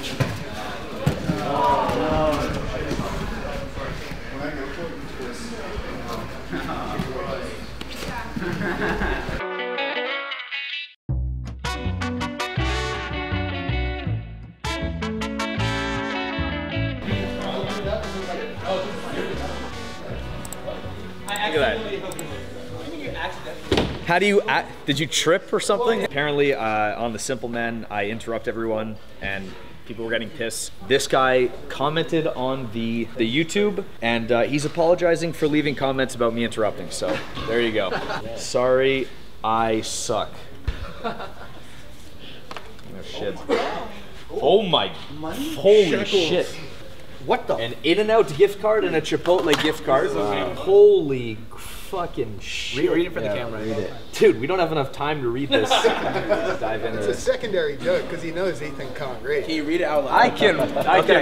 Look at that. How do you act? Did you trip or something? Apparently, on the Simple Men, I interrupt everyone and people were getting pissed. This guy commented on the YouTube and he's apologizing for leaving comments about me interrupting. So there you go. Sorry, I suck. Oh shit. Oh my, holy shit. What the? An In-N-Out gift card and a Chipotle gift card. Wow. Holy fucking shit. Read it for the camera. Read it. Dude, we don't have enough time to read this. Dive into It's a secondary joke because he knows Ethan can't read. Can you read it out loud? I can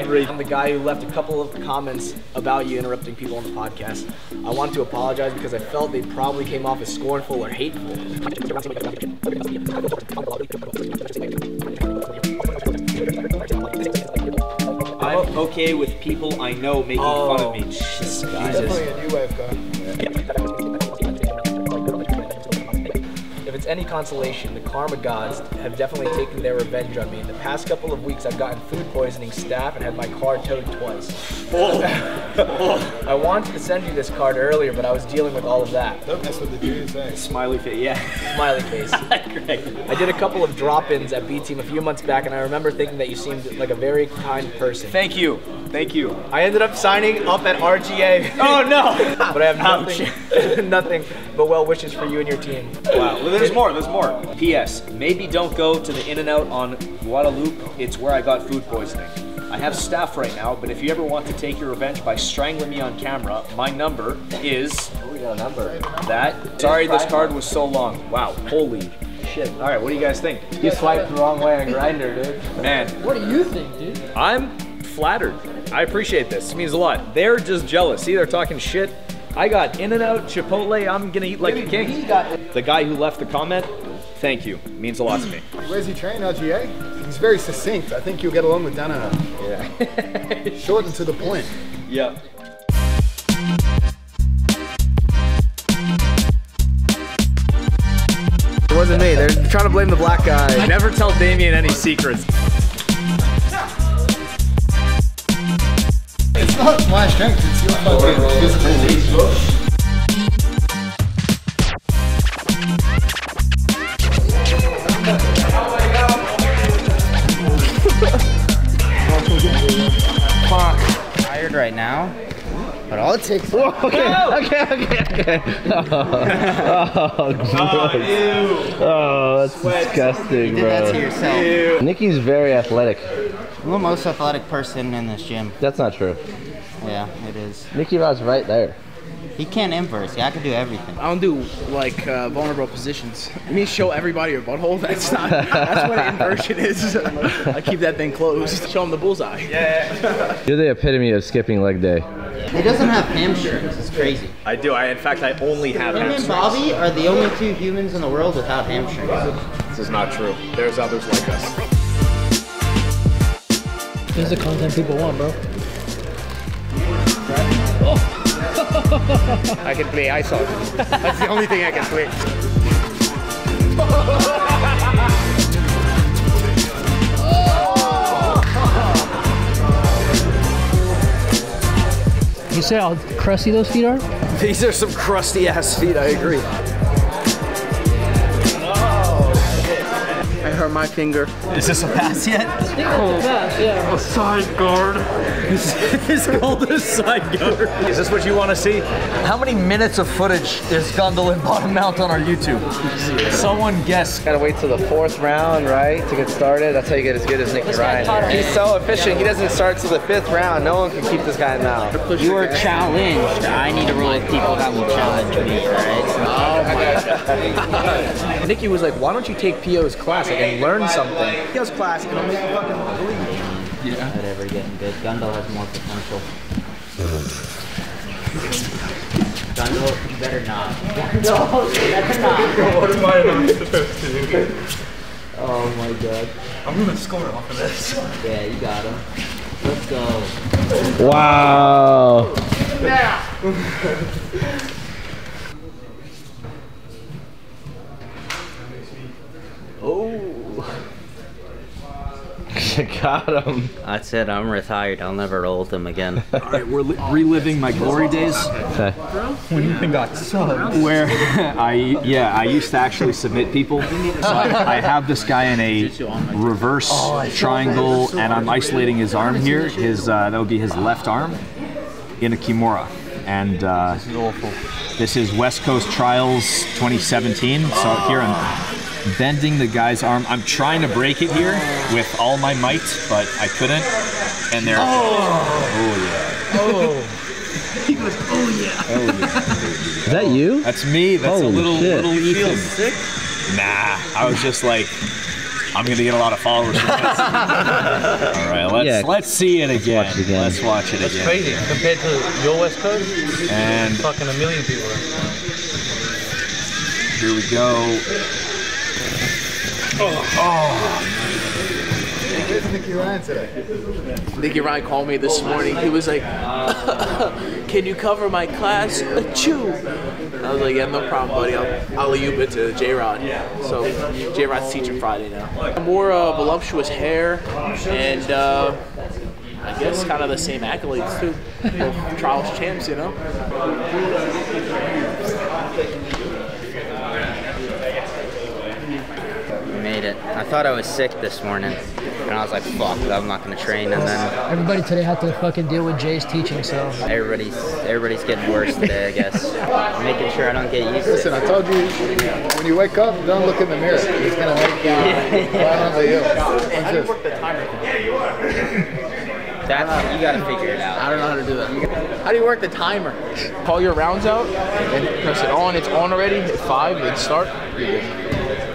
read. I'm the guy who left a couple of comments about you interrupting people on the podcast. I wanted to apologize because I felt they probably came off as scornful or hateful. I'm okay with people I know making fun of me. Jesus. Definitely a new wave guy. If it's any consolation, the karma gods have definitely taken their revenge on me. In the past couple of weeks, I've gotten food poisoning staph and had my car towed twice. I wanted to send you this card earlier, but I was dealing with all of that. Don't mess with the Jews, eh? Smiley face, yeah. Smiley face. I did a couple of drop-ins at B-Team a few months back, and I remember thinking that you seemed like a very kind person. Thank you. Thank you. I ended up signing up at RGA. Oh no! But I have nothing but well wishes for you and your team. Wow. Well, there's more. There's more. P.S. Maybe don't go to the In-N-Out on Guadalupe. It's where I got food poisoning. I have staph right now, but if you ever want to take your revenge by strangling me on camera, my number is that. Sorry, this card was so long. Wow. Holy shit. All right. What do you guys think? You swiped the wrong way on Grindr, dude. Man. What do you think, dude? I'm flattered. I appreciate this. It means a lot. They're just jealous. See, they're talking shit. I got In-N-Out, Chipotle. I'm gonna eat like a king. The guy who left the comment, thank you. It means a lot to me. Where's he train, RGA? He's very succinct. I think you'll get along with Dana. Yeah. Short and to the point. Yeah. It wasn't me. They're trying to blame the black guy. Never tell Damien any secrets. It's not my strength, it's your fucking physical Tired right now, but all it takes. Okay. Oh, gross. Oh, that's disgusting, you did that to yourself. Nicky's very athletic. I'm the most athletic person in this gym. That's not true. Yeah, it is. Nicky Rod's right there. He can't invert. Yeah, I can do everything. I don't do like vulnerable positions. I mean, show everybody your butthole. That's not. That's what inversion is. I keep that thing closed. Show him the bullseye. Yeah. You're the epitome of skipping leg day. He doesn't have hamstrings. It's crazy. I do. In fact, I only have Him hamstrings. and Bobby are the only two humans in the world without hamstrings. This is not true. There's others like us. This is the content people want, bro. I can play ice hockey. That's the only thing I can play. You say how crusty those feet are? These are some crusty ass feet, I agree. I hurt my finger. Is this a pass yet? I think that's a pass, yeah. A side guard. It's called a side guard. Is this what you want to see? How many minutes of footage is Gundle and bottom mount on our YouTube? Someone guess. Gotta wait till the 4th round, right, to get started. That's how you get as good as Nicky Ryan. He's so efficient. He doesn't start till the 5th round. No one can keep this guy now. You were challenged. I need to roll with people that will challenge me, alright? Nicky was like, why don't you take PO's class and learn something? PO's class, it'll make you fucking believe. Yeah. Whatever, getting good. Gundle has more potential. Gundle, you better not. Gundle, you better not. What am I supposed to do? Oh my god. I'm gonna score off of this. Yeah, you got him. Let's go. Wow. Oh. Got him. That's it. I'm retired. I'll never roll with him again. All right, we're reliving my glory days. Okay. When you got subbed. Where I used to actually submit people. So I have this guy in a reverse triangle, and I'm isolating his arm here. His that would be his left arm in a kimura. And this is awful. This is West Coast Trials 2017. So here I'm bending the guy's arm. I'm trying to break it here with all my might, but I couldn't. And there. He goes, oh yeah. Is that you? That's me. That's Holy little shit. Ethan. Sick? Nah, I was just like, I'm gonna get a lot of followers from this. All right, let's see it again. Let's watch it again. Crazy compared to your West Coast. And Fucking a million people. here we go. Where's Nicky Ryan today? Nicky Ryan called me this morning. He was like, can you cover my class? Achoo! I was like, yeah, no problem, buddy. I'll leave it to J-Rod. So J-Rod's teaching Friday now. More voluptuous hair and I guess kind of the same accolades too. Both trials champs, you know? Made it. I thought I was sick this morning, and I was like, fuck, I'm not gonna train. And then Everybody today had to fucking deal with Jay's teaching, so. everybody's getting worse today, I guess. I'm making sure I don't get used to Listen, it. I told you, when you wake up, don't look in the mirror. It's gonna make you violently ill. How do you work the timer? That, you gotta figure it out. I don't know how to do that. How do you work the timer? Call your rounds out and press it on. It's on already. Hit 5 and start. You're good.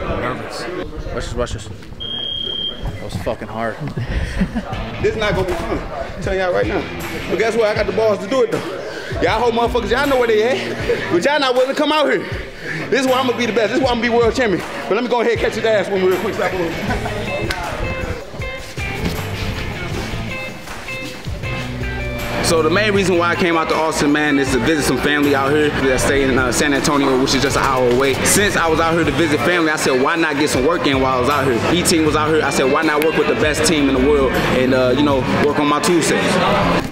I'm nervous. Watch this. That was fucking hard. This is not gonna be fun. I'm telling y'all right now. But guess what? I got the balls to do it though. Y'all whole motherfuckers, y'all know where they at. But y'all not willing to come out here. This is why I'm gonna be the best. This is why I'm gonna be world champion. But let me go ahead and catch his ass one real quick. Stop a little. So the main reason why I came out to Austin, man, is to visit some family out here that stay in San Antonio, which is just an hour away. Since I was out here to visit family, I said, why not get some work in while I was out here? B-team was out here. I said, why not work with the best team in the world and, you know, work on my tool sets.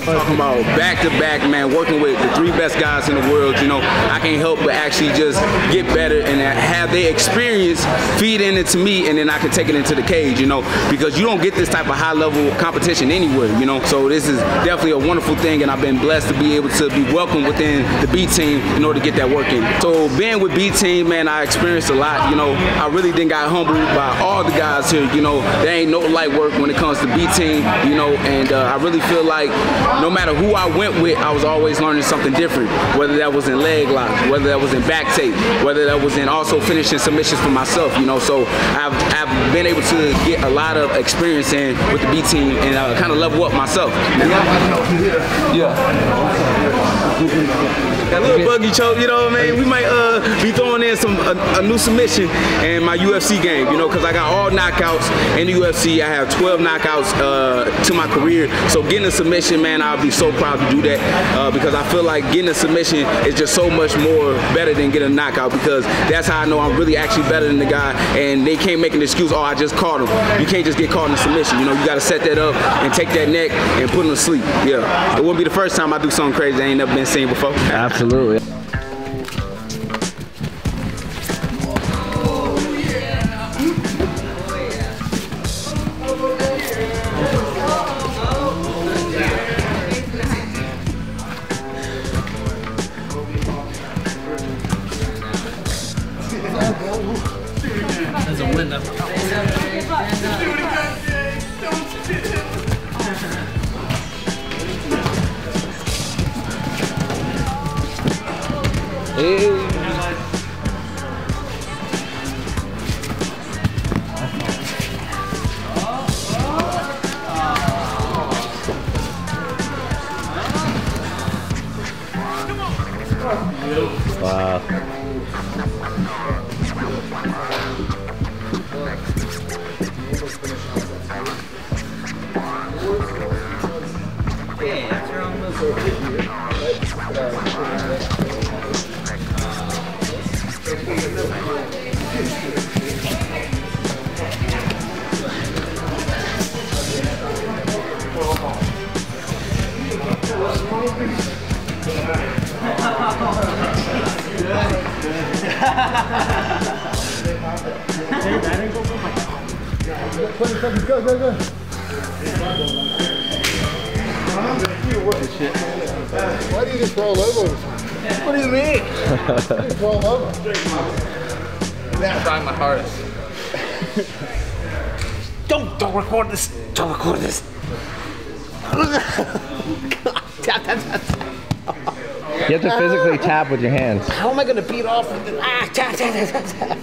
Talking about back-to-back, man, working with the 3 best guys in the world, you know, I can't help but actually just get better and have their experience feed into me, and then I can take it into the cage, you know, because you don't get this type of high-level competition anywhere, you know, so this is definitely a wonderful thing, and I've been blessed to be able to be welcomed within the B team in order to get that work in. So being with B team, man, I experienced a lot, you know, I really didn't got humbled by all the guys here, you know, there ain't no light work when it comes to B team, you know, and I really feel like no matter who I went with, I was always learning something different, whether that was in leg lock, whether that was in back tape, whether that was in also finishing submissions for myself, you know, so I've been able to get a lot of experience in with the B team and kind of level up myself. Yeah. That little buggy choke, you know what I mean? We might be throwing in a new submission in my UFC game, you know, because I got all knockouts in the UFC. I have 12 knockouts to my career. So getting a submission, man, I'll be so proud to do that because I feel like getting a submission is just so much more better than getting a knockout, because that's how I know I'm really actually better than the guy, and they can't make an excuse, oh, I just caught him. You can't just get caught in a submission, you know, you got to set that up and take that neck and put him to sleep. Yeah, it wouldn't be the first time I do something crazy that ain't never been seen before. Absolutely. That's a win, though. Wow. 20 seconds, go, go, go. Why do you just roll over? What do you mean? Just roll over. I'm trying my hardest. Don't record this. Don't record this. Tap, tap, tap. You have to physically tap with your hands. How am I gonna beat off with this? Tap, tap, tap, tap.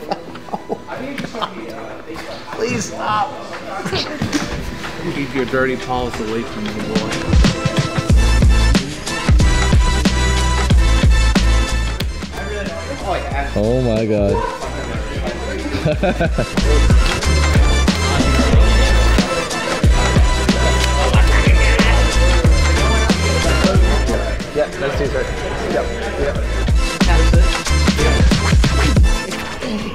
Please stop. Keep your dirty paws away from me, boy. Oh my god. Yeah, that's too hard. Yep.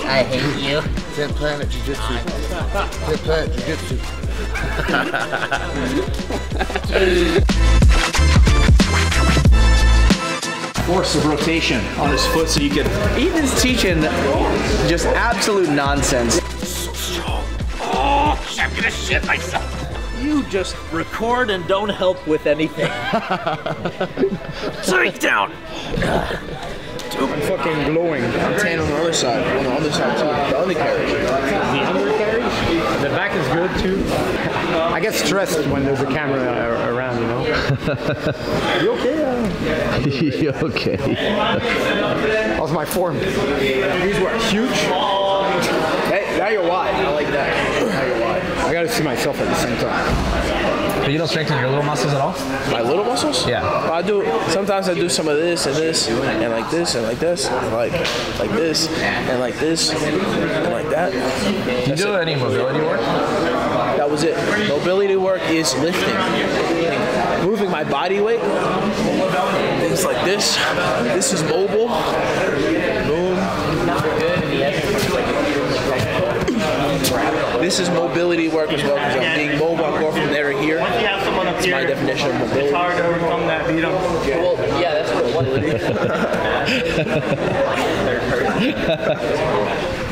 I hate you. Zen Planet Jiu-Jitsu. Zen Planet Jiu-Jitsu. Force of rotation on his foot so you can. Ethan's teaching just absolute nonsense. Oh, I'm gonna shit myself. You just record and don't help with anything. Sit down. I'm fucking glowing. I'm tan on the other side. On the other side too. The undercarriage. The undercarriage? The back is good too. I get stressed when there's a camera around, you know? You okay? You okay? How's my form? These were huge. Hey, now you're wide. I like that. Now you're wide. I gotta see myself at the same time. But you don't strengthen your little muscles at all? My little muscles? Yeah. I do. Sometimes I do some of this and this and like this and like this and like this and like this and like that. You do any mobility work? That was it. Mobility work is lifting, moving my body weight. Things like this. This is mobile. Boom. This is mobility work as well, because I'm being mobile. I go from there to here. That's my definition of mobility. It's hard to overcome that beat up. Well, yeah, that's what it was.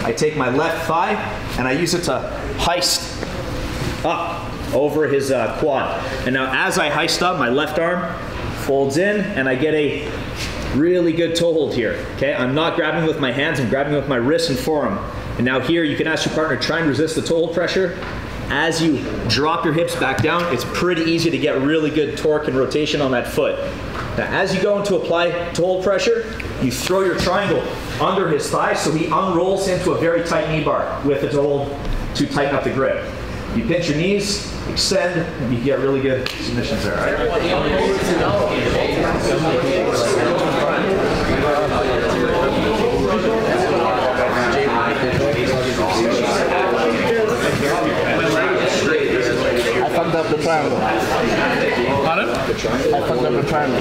I take my left thigh and I use it to heist up over his quad. And now as I heist up, my left arm folds in and I get a really good toe hold here. Okay, I'm not grabbing with my hands, I'm grabbing with my wrist and forearm. And now here you can ask your partner, try and resist the toe hold pressure. As you drop your hips back down, it's pretty easy to get really good torque and rotation on that foot. Now as you go into apply toe hold pressure, you throw your triangle under his thigh so he unrolls into a very tight knee bar with the toe hold to tighten up the grip. You pinch your knees, extend, and you get really good submissions there, right? I fucked up the triangle. Pardon? I fucked up the triangle.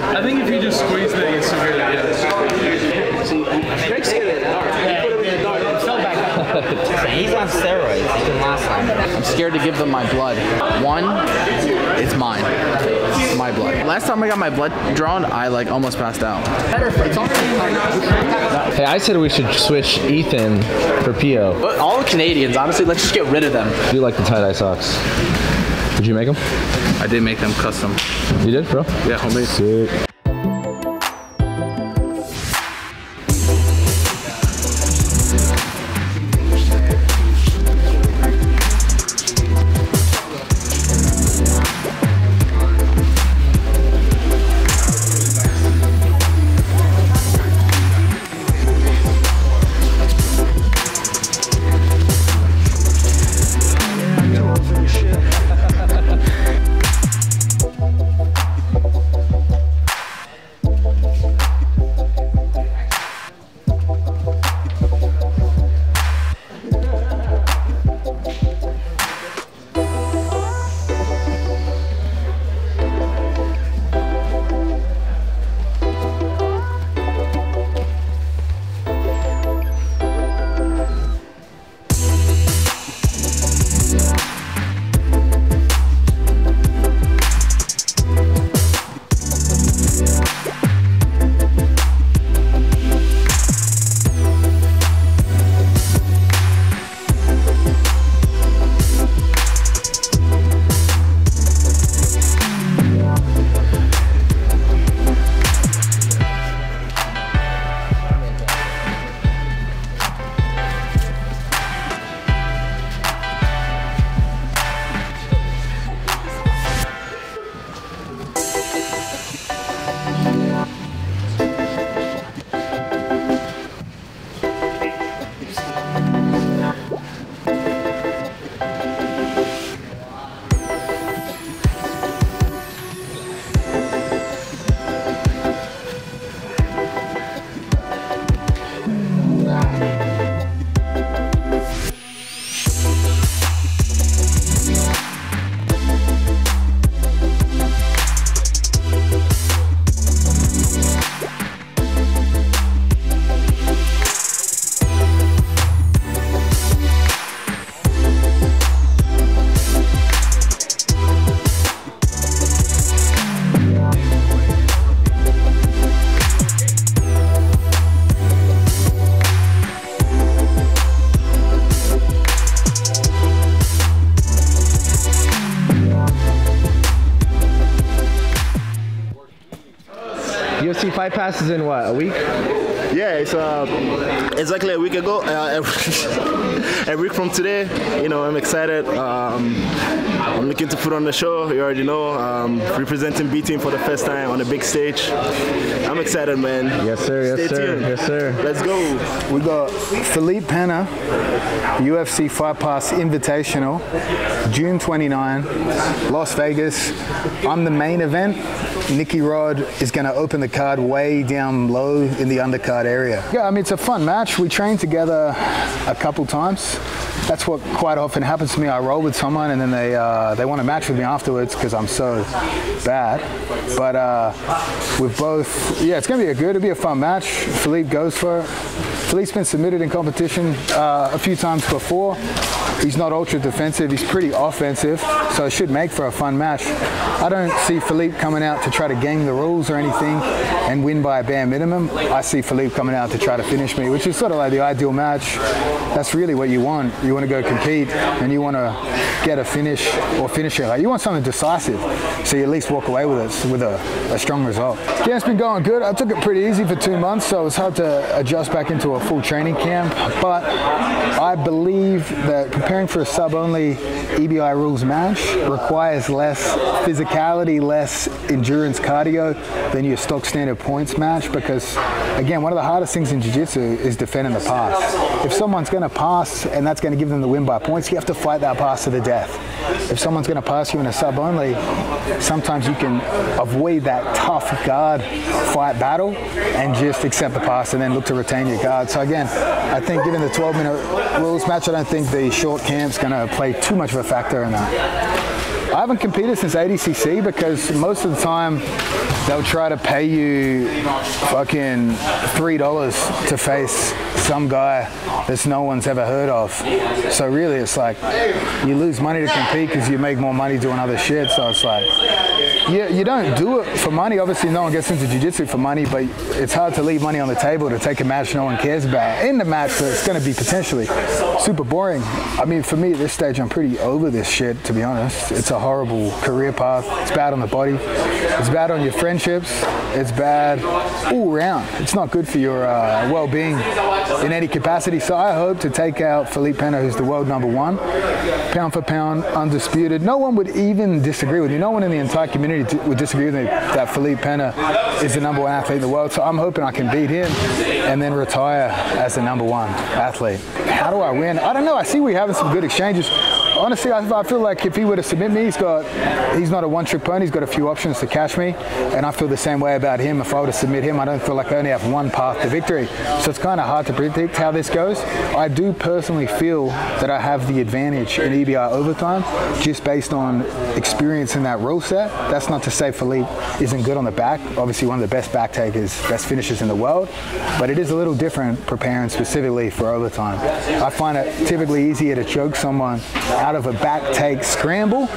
I think if you just squeeze the severely, yeah. See, Greg's scared of the dark. You put him in the dark, it fell back up. He's on steroids. He did last time. I'm scared to give them my blood. One, it's mine. It's my blood. Last time I got my blood drawn, I like almost passed out. Hey, I said we should switch Ethan for Pio. But all the Canadians, honestly, let's just get rid of them. Do you like the tie-dye socks? Did you make them? I did make them custom. You did, bro? Yeah, homemade. Sick. Fight Pass is in what, a week? Yeah, it's exactly a week ago. A week from today, you know, I'm excited. I'm looking to put on the show. You already know, representing B Team for the first time on a big stage. I'm excited, man. Yes, sir. Yes, Stay sir. tuned. Yes, sir. Let's go. We got Philippe Pena, UFC Fight Pass Invitational, June 29, Las Vegas. I'm the main event. Nicky Rod is going to open the card way down low in the undercard area. Yeah, I mean, it's a fun match. We trained together a couple times. That's what quite often happens to me. I roll with someone and then they want to match with me afterwards because I'm so bad. But we've both, yeah, it's going to be it'll be a fun match. Philippe goes for it. Philippe's been submitted in competition a few times before. He's not ultra defensive, he's pretty offensive, so it should make for a fun match. I don't see Philippe coming out to try to game the rules or anything and win by a bare minimum. I see Philippe coming out to try to finish me, which is sort of like the ideal match. That's really what you want. You want to go compete and you want to get a finish or finish it. Like, you want something decisive, so you at least walk away with it with a strong result. Yeah, it's been going good. I took it pretty easy for 2 months, so it's hard to adjust back into a full training camp, but I believe that preparing for a sub-only EBI rules match requires less physicality, less endurance cardio than your stock standard points match, because again, one of the hardest things in jiu-jitsu is defending the pass. If someone's going to pass and that's going to give them the win by points, you have to fight that pass to the death. If someone's going to pass you in a sub-only, sometimes you can avoid that tough guard fight battle and just accept the pass and then look to retain your guard. So again, I think given the 12-minute rules match, I don't think the short camp's going to play too much of a factor in that. I haven't competed since ADCC because most of the time they'll try to pay you fucking $3 to face some guy that no one's ever heard of. So really it's like you lose money to compete because you make more money doing other shit. So it's like you don't do it for money. Obviously no one gets into jiu-jitsu for money, but it's hard to leave money on the table to take a match no one cares about. In the match, so it's going to be potentially super boring. I mean, for me at this stage, I'm pretty over this shit, to be honest. It's a horrible career path. It's bad on the body. It's bad on your friendships. It's bad all around. It's not good for your well-being in any capacity. So I hope to take out Philippe Pena, who's the world #1, pound for pound, undisputed. No one would even disagree with me. No one in the entire community would disagree with me that Philippe Pena is the #1 athlete in the world. So I'm hoping I can beat him and then retire as the #1 athlete. How do I win? I don't know. I see we're having some good exchanges. Honestly, I feel like if he were to submit me, he's not a one-trick pony. He's got a few options to catch me, and I feel the same way about him. If I were to submit him, I don't feel like I only have one path to victory. So it's kind of hard to predict how this goes. I do personally feel that I have the advantage in EBI overtime, just based on experience in that rule set. That's not to say Philippe isn't good on the back. Obviously, one of the best back takers, best finishers in the world, but it is a little different preparing specifically for overtime. I find it typically easier to choke someone out of a back take scramble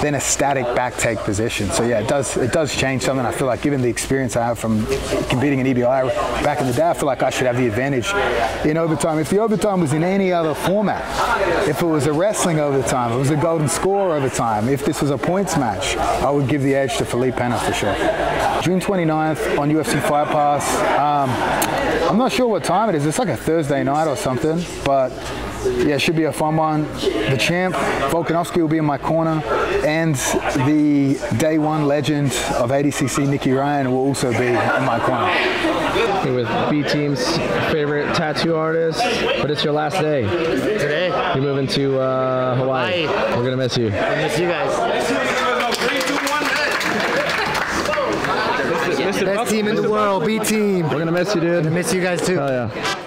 than a static back take position. So yeah, it does change something. I feel like given the experience I have from competing in EBI back in the day, I feel like I should have the advantage in overtime. If the overtime was in any other format, if it was a wrestling overtime, if it was a golden score overtime, if this was a points match, I would give the edge to Philippe Pena for sure. June 29th on UFC Fight Pass. I'm not sure what time it is. It's like a Thursday night or something, but yeah, it should be a fun one. The champ, Volkanovski, will be in my corner, and the day one legend of ADCC, Nicky Ryan, will also be in my corner. You're with B Team's favorite tattoo artist, but it's your last day. Today. You're moving to Hawaii. We're going to miss you. I miss you guys. Best team in the world, B Team. We're going to miss you, dude. I miss you guys too. Oh, yeah.